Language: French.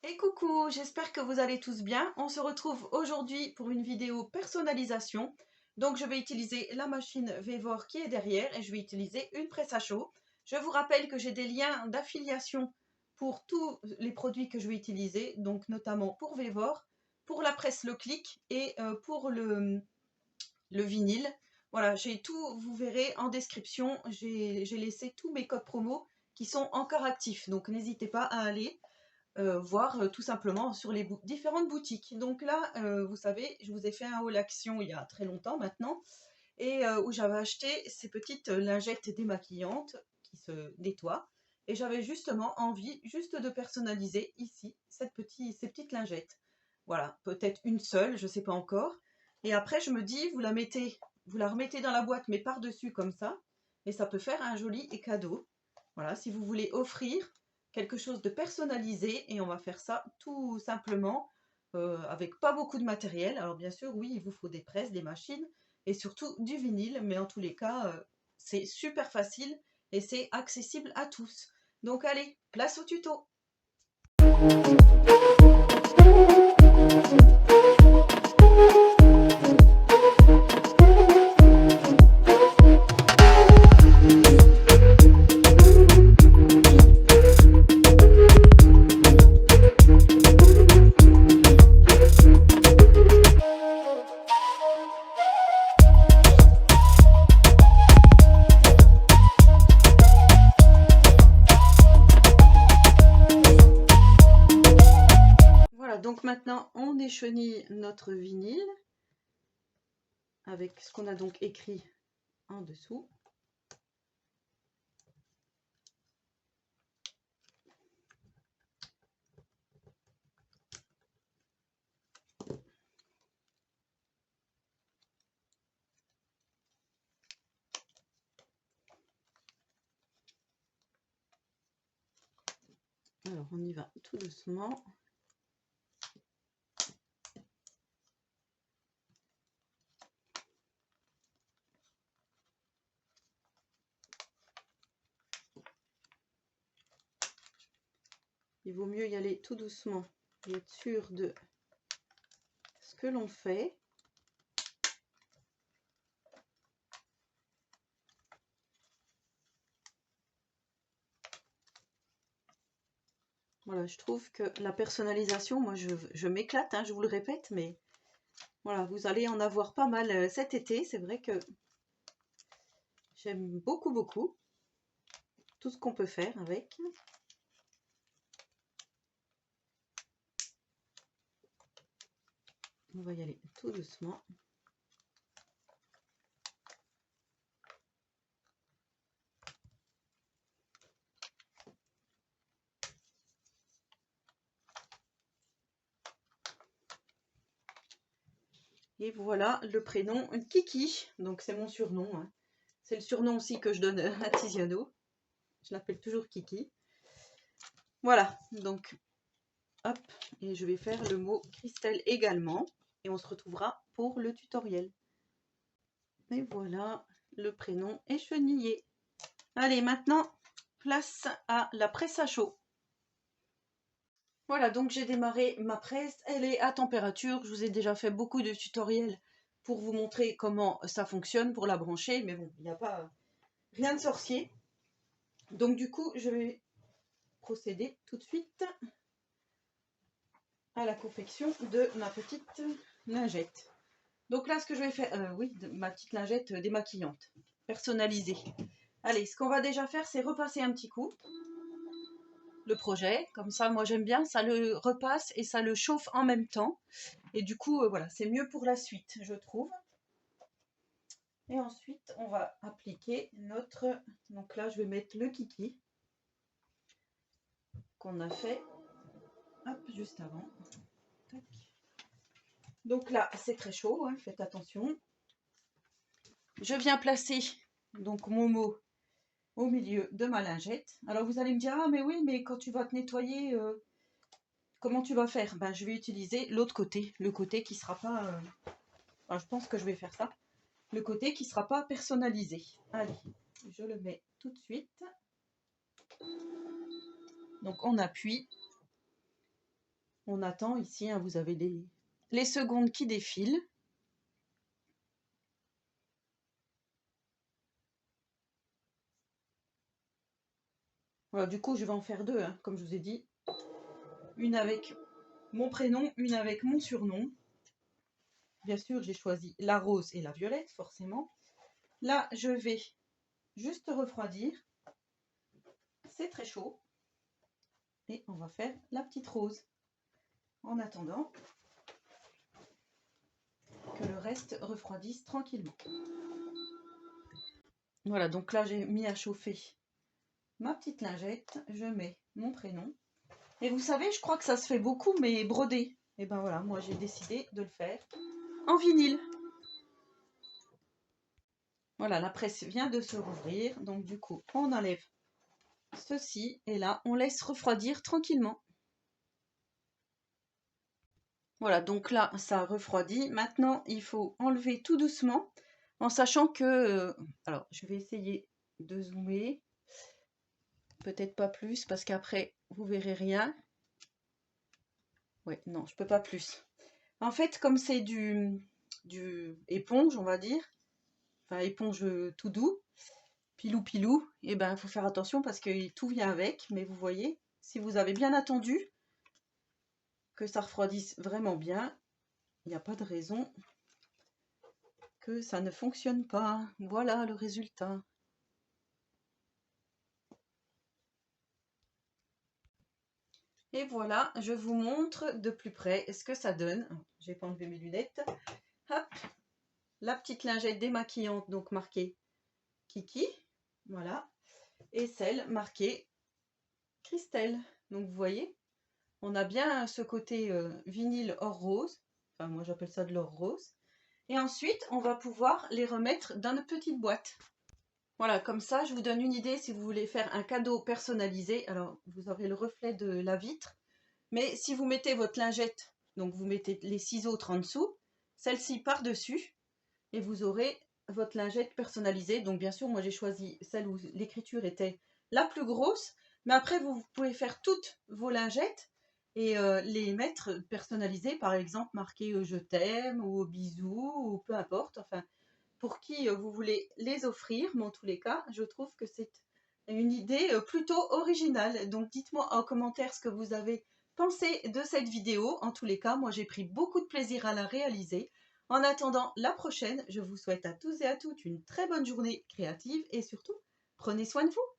Et coucou, j'espère que vous allez tous bien. On se retrouve aujourd'hui pour une vidéo personnalisation. Donc je vais utiliser la machine Vevor qui est derrière et je vais utiliser une presse à chaud. Je vous rappelle que j'ai des liens d'affiliation pour tous les produits que je vais utiliser, donc notamment pour Vevor, pour la presse Leclic et pour le vinyle. Voilà, j'ai tout, vous verrez en description, j'ai laissé tous mes codes promo qui sont encore actifs, donc n'hésitez pas à aller voir tout simplement sur les différentes boutiques. Donc là, vous savez, je vous ai fait un haul action il y a très longtemps maintenant, et où j'avais acheté ces petites lingettes démaquillantes qui se nettoient. Et j'avais justement envie juste de personnaliser ici ces petites lingettes. Voilà, peut-être une seule, je ne sais pas encore. Et après, je me dis, vous la remettez dans la boîte, mais par-dessus comme ça, et ça peut faire un joli cadeau. Voilà, si vous voulez offrir quelque chose de personnalisé, et on va faire ça tout simplement avec pas beaucoup de matériel. Alors bien sûr, oui, il vous faut des presses, des machines, et surtout du vinyle, mais en tous les cas, c'est super facile et c'est accessible à tous. Donc allez, place au tuto. Voilà, donc maintenant on échenille notre vinyle avec ce qu'on a donc écrit en dessous. Alors on y va tout doucement. Il vaut mieux y aller tout doucement et être sûr de ce que l'on fait. Voilà, je trouve que la personnalisation, moi je m'éclate, hein, je vous le répète, mais voilà, vous allez en avoir pas mal cet été. C'est vrai que j'aime beaucoup tout ce qu'on peut faire avec. On va y aller tout doucement. Et voilà le prénom Kiki, donc c'est mon surnom, hein. C'est le surnom aussi que je donne à Tiziano. Je l'appelle toujours Kiki. Voilà, donc hop, et je vais faire le mot Christelle également. Et on se retrouvera pour le tutoriel. Et voilà le prénom échenillé. Allez, maintenant, place à la presse à chaud. Voilà, donc j'ai démarré ma presse. Elle est à température. Je vous ai déjà fait beaucoup de tutoriels pour vous montrer comment ça fonctionne pour la brancher. Mais bon, il n'y a pas rien de sorcier. Donc du coup, je vais procéder tout de suite à la confection de ma petite lingette. Donc là, ce que je vais faire, oui, ma petite lingette démaquillante, personnalisée. Allez, ce qu'on va déjà faire, c'est repasser un petit coup le projet. Comme ça, moi j'aime bien, ça le repasse et ça le chauffe en même temps. Et du coup, voilà, c'est mieux pour la suite, je trouve. Et ensuite, on va appliquer notre... Donc là, je vais mettre le kiki qu'on a fait hop, juste avant. Tac. Donc là, c'est très chaud, hein, faites attention. Je viens placer donc mon mot au milieu de ma lingette. Alors vous allez me dire, ah mais oui, mais quand tu vas te nettoyer, comment tu vas faire? Ben, je vais utiliser l'autre côté, le côté qui sera pas... Enfin, je pense que je vais faire ça. Le côté qui sera pas personnalisé. Allez, je le mets tout de suite. Donc on appuie. On attend ici, hein, vous avez les secondes qui défilent. Voilà, du coup, je vais en faire deux, hein, comme je vous ai dit. Une avec mon prénom, une avec mon surnom. Bien sûr, j'ai choisi la rose et la violette, forcément. Là, je vais juste refroidir. C'est très chaud. Et on va faire la petite rose. En attendant que le reste refroidisse tranquillement. Voilà, donc là, j'ai mis à chauffer ma petite lingette. Je mets mon prénom. Et vous savez, je crois que ça se fait beaucoup, mais brodé. Et ben voilà, moi, j'ai décidé de le faire en vinyle. Voilà, la presse vient de se rouvrir. Donc, du coup, on enlève ceci. Et là, on laisse refroidir tranquillement. Voilà, donc là, ça refroidit. Maintenant, il faut enlever tout doucement, en sachant que... alors, je vais essayer de zoomer. Peut-être pas plus, parce qu'après, vous verrez rien. Ouais, non, je peux pas plus. En fait, comme c'est du éponge, on va dire, enfin, éponge tout doux, pilou, et ben, il faut faire attention parce que tout vient avec. Mais vous voyez, si vous avez bien attendu que ça refroidisse vraiment bien, il n'y a pas de raison que ça ne fonctionne pas. Voilà le résultat. Et voilà, je vous montre de plus près ce que ça donne. J'ai pas enlevé mes lunettes. Hop, la petite lingette démaquillante, donc marquée Kiki, voilà, et celle marquée Christelle. Donc vous voyez, on a bien ce côté vinyle or rose. Enfin, moi j'appelle ça de l'or rose. Et ensuite, on va pouvoir les remettre dans notre petite boîte. Voilà, comme ça, je vous donne une idée si vous voulez faire un cadeau personnalisé. Alors, vous aurez le reflet de la vitre. Mais si vous mettez votre lingette, donc vous mettez les 6 autres en dessous, celle-ci par-dessus, et vous aurez votre lingette personnalisée. Donc bien sûr, moi j'ai choisi celle où l'écriture était la plus grosse, mais après vous pouvez faire toutes vos lingettes et les mettre personnalisées, par exemple marquées je t'aime ou bisous ou peu importe, enfin pour qui vous voulez les offrir, mais en tous les cas, je trouve que c'est une idée plutôt originale. Donc dites-moi en commentaire ce que vous avez pensé de cette vidéo. En tous les cas, moi j'ai pris beaucoup de plaisir à la réaliser. En attendant la prochaine, je vous souhaite à tous et à toutes une très bonne journée créative et surtout, prenez soin de vous.